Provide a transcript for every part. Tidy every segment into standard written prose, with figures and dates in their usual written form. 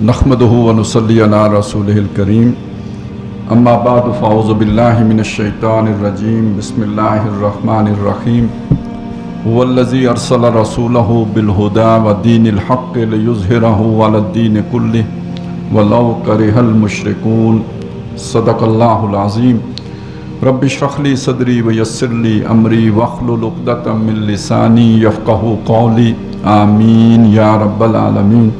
नहमदुहु व नुसल्ली अला रसूलिहिल करीम अम्मा बाद फ़अऊज़ु बिल्लाहि मिनश शैतानिर रजीम बिस्मिल्लाहिर रहमानिर रहीम हुवल्लज़ी अरसला रसूलहु बिल हुदा व दीनिल हक़्क़ लियुज़हिरहु अलद्दीनि कुल्लिहि वलौ करिहल मुशरिकून सदक़ल्लाहुल अज़ीम रब्बि इश्रह ली सदरी व यस्सिर ली अमरी वहलुल उक़दतम मिन लिसानी यफ़क़हू क़ौली आमीन या रब्बल आलमीन।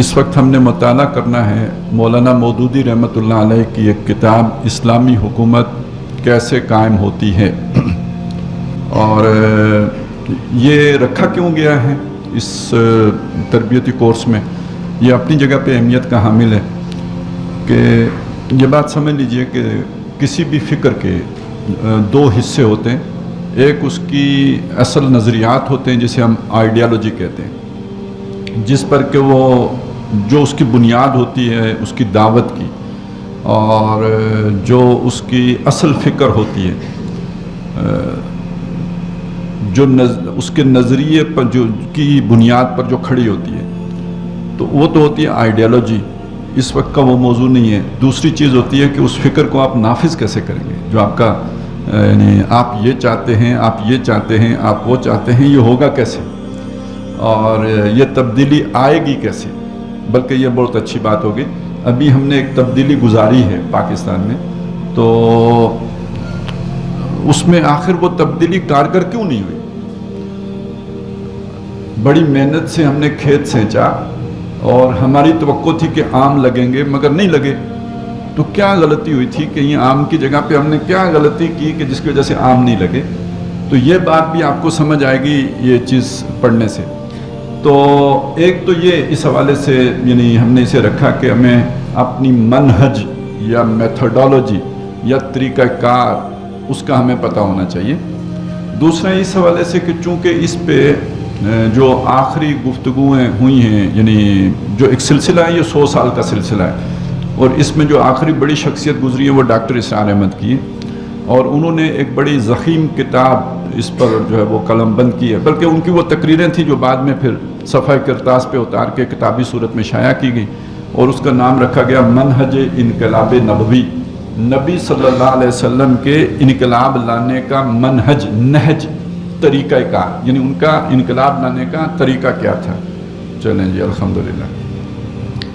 इस वक्त हमने मुताला करना है मौलाना मौदूदी रहमतुल्लाह अलैह की एक किताब इस्लामी हुकूमत कैसे कायम होती है। और ये रखा क्यों गया है इस तरबियती कोर्स में, ये अपनी जगह पे अहमियत का हामिल है कि ये बात समझ लीजिए कि किसी भी फ़िक्र के दो हिस्से होते हैं। एक उसकी असल नज़रियात होते हैं जिसे हम आइडियालॉजी कहते हैं, जिस पर कि वो जो उसकी बुनियाद होती है उसकी दावत की, और जो उसकी असल फ़िक्र होती है, जो उसके नज़रिए पर जो की बुनियाद पर जो खड़ी होती है, तो वो तो होती है आइडियालॉजी। इस वक्त का वो मौजू नहीं है। दूसरी चीज़ होती है कि उस फ़िक्र को आप नाफिज कैसे करेंगे। जो आपका यानी आप ये चाहते हैं, आप ये चाहते हैं, आप वो चाहते हैं, ये होगा कैसे और ये तब्दीली आएगी कैसे। बल्कि ये बहुत अच्छी बात होगी। अभी हमने एक तब्दीली गुजारी है पाकिस्तान में, तो उसमें आखिर वो तब्दीली कारगर क्यों नहीं हुई। बड़ी मेहनत से हमने खेत सेंचा और हमारी तवक्को थी कि आम लगेंगे, मगर नहीं लगे। तो क्या गलती हुई थी कि ये आम की जगह पे हमने क्या गलती की कि जिसकी वजह से आम नहीं लगे। तो ये बात भी आपको समझ आएगी ये चीज़ पढ़ने से। तो एक तो ये इस हवाले से यानी हमने इसे रखा कि हमें अपनी मनहज या मेथोडोलॉजी या तरीक़ाकार उसका हमें पता होना चाहिए। दूसरा इस हवाले से कि चूँकि इस पे जो आखिरी गुफ्तगूएँ हुई हैं, यानी जो एक सिलसिला है, ये 100 साल का सिलसिला है, और इसमें जो आखिरी बड़ी शख्सियत गुजरी है वो डॉक्टर इसरार अहमद की है, और उन्होंने एक बड़ी ज़ख़ीम किताब इस पर जो है वो कलमबंद की है। बल्कि उनकी वो तकरीरें थी जो बाद में फिर सफ़ा किरतास पे उतार के किताबी सूरत में शाया की गई, और उसका नाम रखा गया मनहज इनकलाब नबवी। नबी सल्लल्लाहु अलैहि वसल्लम के इनकलाब लाने का मनहज, नहज, तरीक़ा कार, यानी उनका इनकलाब लाने का तरीक़ा क्या था। चलें जी, अल्हम्दुलिल्लाह।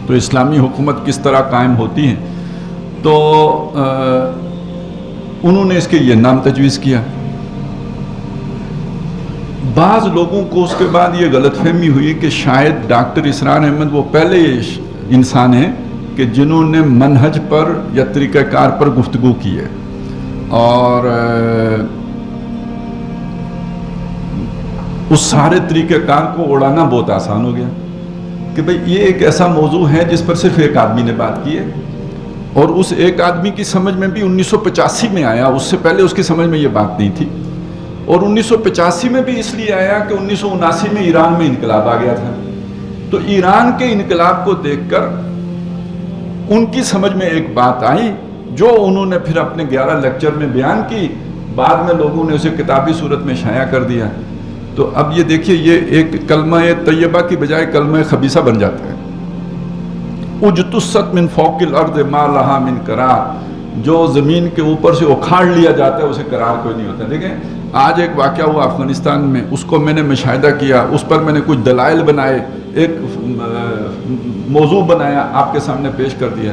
तो इस्लामी हुकूमत किस तरह कायम होती है, तो उन्होंने इसके ये नाम तजवीज़ किया। बाज़ लोगों को उसके बाद ये गलतफहमी हुई कि शायद डॉक्टर इसरार अहमद वो पहले इंसान हैं कि जिन्होंने मनहज पर या तरीक़ाकार पर गुफ्तगू की है, और उस सारे तरीक़ाकार को उड़ाना बहुत आसान हो गया कि भाई ये एक ऐसा मौजू है जिस पर सिर्फ एक आदमी ने बात की है, और उस एक आदमी की समझ में भी 1985 में आया, उससे पहले उसकी समझ में ये बात नहीं थी। और 1985 में भी इसलिए आया कि 1979 में ईरान में इनकलाब आ गया था। तो ईरान के इनकलाब को देखकर उनकी समझ में एक बात आई जो उन्होंने फिर अपने 11 लेक्चर में बयान की, बाद में लोगों ने उसे किताबी सूरत में शाया कर दिया। तो अब ये देखिए, ये एक कलमा तैयबा की बजाय कलमा खबीसा बन जाता है। उजतुस्सत मिन फौकिल अर्द मा लहा मिन करार, जो ज़मीन के ऊपर से उखाड़ लिया जाता है उसे करार कोई नहीं होता। देखें, आज एक वाक़या हुआ अफ़गानिस्तान में, उसको मैंने मुशाहिदा किया, उस पर मैंने कुछ दलाइल बनाए, एक मौजू बनाया, आपके सामने पेश कर दिया।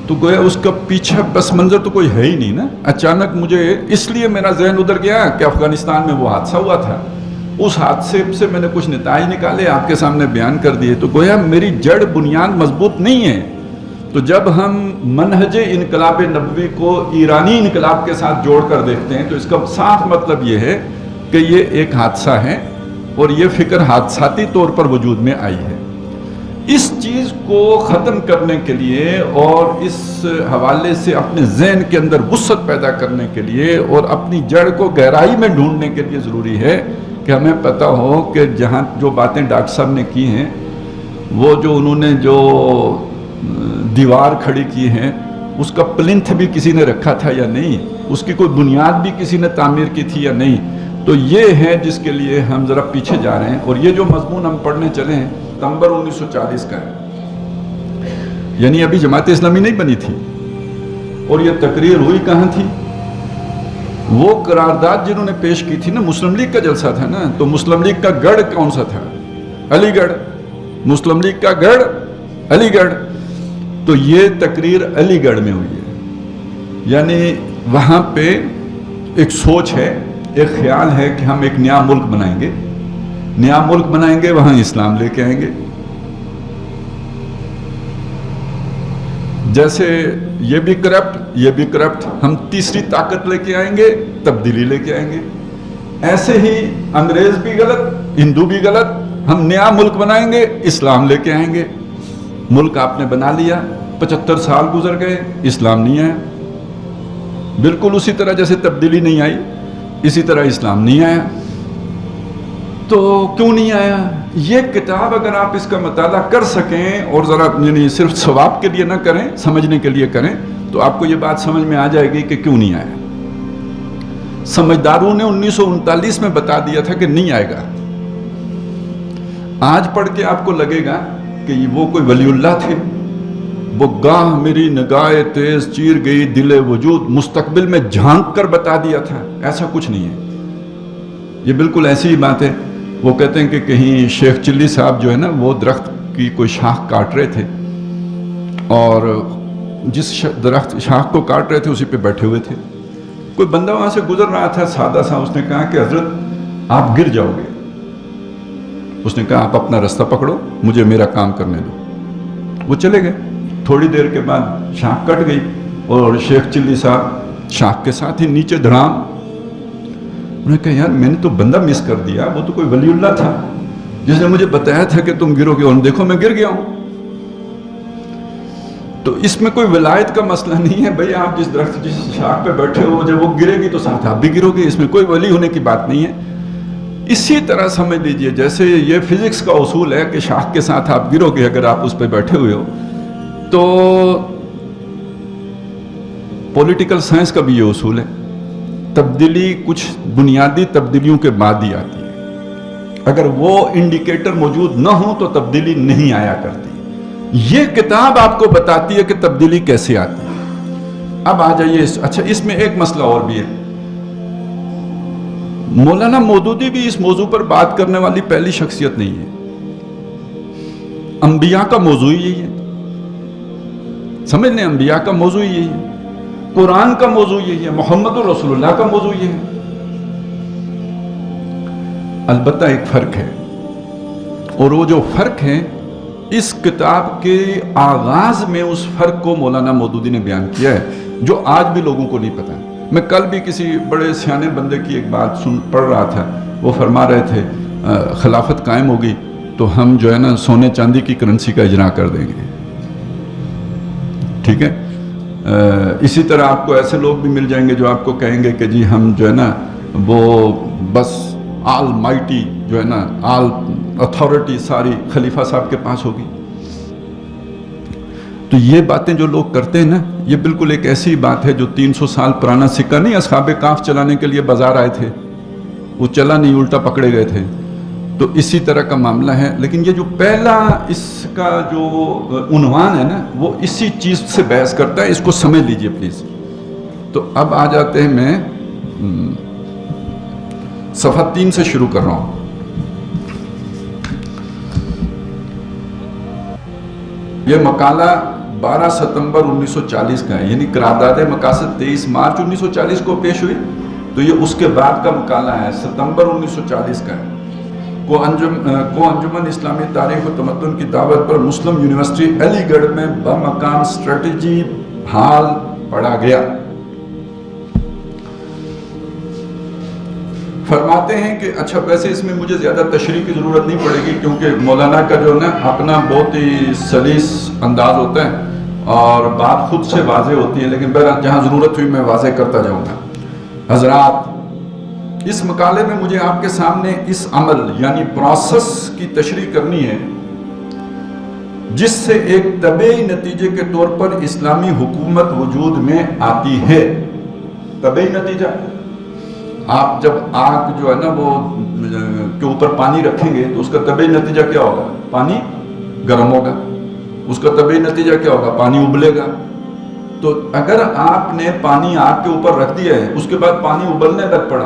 तो गोया उसका पीछे पस मंज़र तो कोई है ही नहीं ना। अचानक मुझे इसलिए मेरा जहन उधर गया कि अफ़गानिस्तान में वो हादसा हुआ था, उस हादसे से मैंने कुछ नताइज निकाले, आपके सामने बयान कर दिए। तो गोया मेरी जड़ बुनियाद मजबूत नहीं है। तो जब हम मनहज इनकलाब नबवी को ईरानी इनकलाब के साथ जोड़ कर देखते हैं तो इसका साफ मतलब ये है कि ये एक हादसा है, और ये फ़िक्र हादसाती तौर पर वजूद में आई है। इस चीज़ को ख़त्म करने के लिए और इस हवाले से अपने जहन के अंदर वुसअत पैदा करने के लिए और अपनी जड़ को गहराई में ढूंढने के लिए ज़रूरी है कि हमें पता हो कि जहाँ जो बातें डॉक्टर साहब ने की हैं, वो जो उन्होंने जो दीवार खड़ी की है उसका प्लिंथ भी किसी ने रखा था या नहीं, उसकी कोई बुनियाद भी किसी ने तामीर की थी या नहीं। तो ये है जिसके लिए हम ज़रा पीछे जा रहे हैं। और ये जो मजमून हम पढ़ने चले हैं सितंबर 1940 का है, यानी अभी जमात इस्लामी नहीं बनी थी। और ये तकरीर हुई कहाँ थी? वो करारदाद जिन्होंने पेश की थी ना, मुस्लिम लीग का जलसा था ना, तो मुस्लिम लीग का गढ़ कौन सा था? अलीगढ़। मुस्लिम लीग का गढ़ अलीगढ़। तो ये तकरीर अलीगढ़ में हुई है, यानी वहाँ पे एक सोच है, एक ख्याल है कि हम एक नया मुल्क बनाएंगे, नया मुल्क बनाएंगे, वहाँ इस्लाम लेके आएंगे। जैसे ये भी करप्ट, ये भी करप्ट, हम तीसरी ताकत लेके आएंगे, तब्दीली लेके आएंगे। ऐसे ही अंग्रेज भी गलत, हिंदू भी गलत, हम नया मुल्क बनाएंगे, इस्लाम लेके आएंगे। मुल्क आपने बना लिया, 75 साल गुजर गए, इस्लाम नहीं आया। बिल्कुल उसी तरह जैसे तब्दीली नहीं आई, इसी तरह इस्लाम नहीं आया। तो क्यों नहीं आया? ये किताब अगर आप इसका मताला कर सकें और ज़रा यानी सिर्फ सवाब के लिए ना करें, समझने के लिए करें, तो आपको ये बात समझ में आ जाएगी कि क्यों नहीं आया। समझदारों ने 1939 में बता दिया था कि नहीं आएगा। आज पढ़ के आपको लगेगा कि वो कोई वलीउल्लाह थे, वो गाह मेरी निगाह तेज चीर गई दिले वजूद, मुस्तकबिल में झांक कर बता दिया था। ऐसा कुछ नहीं है, ये बिल्कुल ऐसी ही बात है। वो कहते हैं कि कहीं शेख चिल्ली साहब जो है ना, वो दरख्त की कोई शाख काट रहे थे, और जिस दरख्त शाख को काट रहे थे उसी पे बैठे हुए थे। कोई बंदा वहां से गुजर रहा था, सादा सा, उसने कहा कि हजरत आप गिर जाओगे। उसने कहा आप अपना रास्ता पकड़ो, मुझे मेरा काम करने दो। वो चले गए। थोड़ी देर के बाद शाख कट गई और शेख चिल्ली साहब शाख के साथ ही नीचे धड़ाम। उन्होंने कहा यार मैंने तो बंदा मिस कर दिया, वो तो कोई वलीउल्लाह था जिसने मुझे बताया था कि तुम गिरोगे, और देखो मैं गिर गया हूं। तो इसमें कोई विलायत का मसला नहीं है भाई, आप जिस दरख्त जिस शाख पे बैठे हो, जब वो गिरेगी तो साथ आप भी गिरोगे, इसमें कोई वली होने की बात नहीं है। इसी तरह समझ लीजिए जैसे ये फिजिक्स का उसूल है कि शाख के साथ आप गिरोगे अगर आप उस पर बैठे हुए हो, तो पॉलिटिकल साइंस का भी ये उसूल है। तब्दीली कुछ बुनियादी तब्दीलियों के बाद ही आती है, अगर वो इंडिकेटर मौजूद न हो तो तब्दीली नहीं आया करती। ये किताब आपको बताती है कि तब्दीली कैसे आती है। अब आ जाइए अच्छा, इसमें एक मसला और भी है। मौलाना मौदूदी भी इस मौजू पर बात करने वाली पहली शख्सियत नहीं है। अंबिया का मौजू ही यही है, समझ लें, अंबिया का मौजू ही यही है, कुरान का मौजू यही है, मोहम्मद रसूलुल्लाह का मौजू यही है। अलबत्ता एक फर्क है, और वो जो फर्क है इस किताब के आगाज में उस फर्क को मौलाना मौदूदी ने बयान किया है, जो आज भी लोगों को नहीं पता। मैं कल भी किसी बड़े सियाने बंदे की एक बात पढ़ रहा था, वो फरमा रहे थे खिलाफत कायम होगी तो हम जो है ना सोने चांदी की करेंसी का इजरा कर देंगे। ठीक है, इसी तरह आपको ऐसे लोग भी मिल जाएंगे जो आपको कहेंगे कि जी हम जो है ना वो बस आल माइटी जो है ना आल अथॉरिटी सारी खलीफा साहब के पास होगी। तो ये बातें जो लोग करते हैं ना, ये बिल्कुल एक ऐसी बात है जो 300 साल पुराना सिक्का नहीं, असहाबे काफ चलाने के लिए बाजार आए थे, वो चला नहीं, उल्टा पकड़े गए थे। तो इसी तरह का मामला है। लेकिन ये जो पहला इसका जो उन्वान है ना, वो इसी चीज से बहस करता है, इसको समझ लीजिए प्लीज। तो अब आ जाते हैं, मैं सफ़ा 3 से शुरू कर रहा हूं। यह मकाला 12 सितंबर 1940 का है, यानी करारदाद मकासद 23 मार्च 1940 को पेश हुई, तो ये उसके बाद का मकाला है, सितंबर 1940 का है। को अंजुमन इस्लामी तारीख व तमद्दुन की दावत पर मुस्लिम यूनिवर्सिटी अलीगढ़ में बमकान स्ट्रेटजी हाल पढ़ा गया। फरमाते हैं कि अच्छा, वैसे इसमें मुझे ज़्यादा तशरीह की ज़रूरत नहीं पड़ेगी, क्योंकि मौलाना का जो ना अपना बहुत ही सलीस अंदाज होता है और बात खुद से वाज़े होती है, लेकिन बहरहाल जहाँ ज़रूरत हुई मैं वाज़े करता जाऊँगा। हज़रात, इस मकाले में मुझे आपके सामने इस अमल यानी प्रोसेस की तशरीह करनी है जिससे एक तबई नतीजे के तौर पर इस्लामी हुकूमत वजूद में आती है। तबई नतीजा آپ جب آگ جو ہے نا وہ کے اوپر پانی رکھیں گے تو اس کا طبعی نتیجہ کیا ہوگا؟ پانی گرم ہوگا. اس کا طبعی نتیجہ کیا ہوگا؟ پانی ابلے گا. تو اگر آپ نے پانی آگ کے اوپر رکھ دیا ہے، اس کے بعد پانی ابلنے لگ پڑا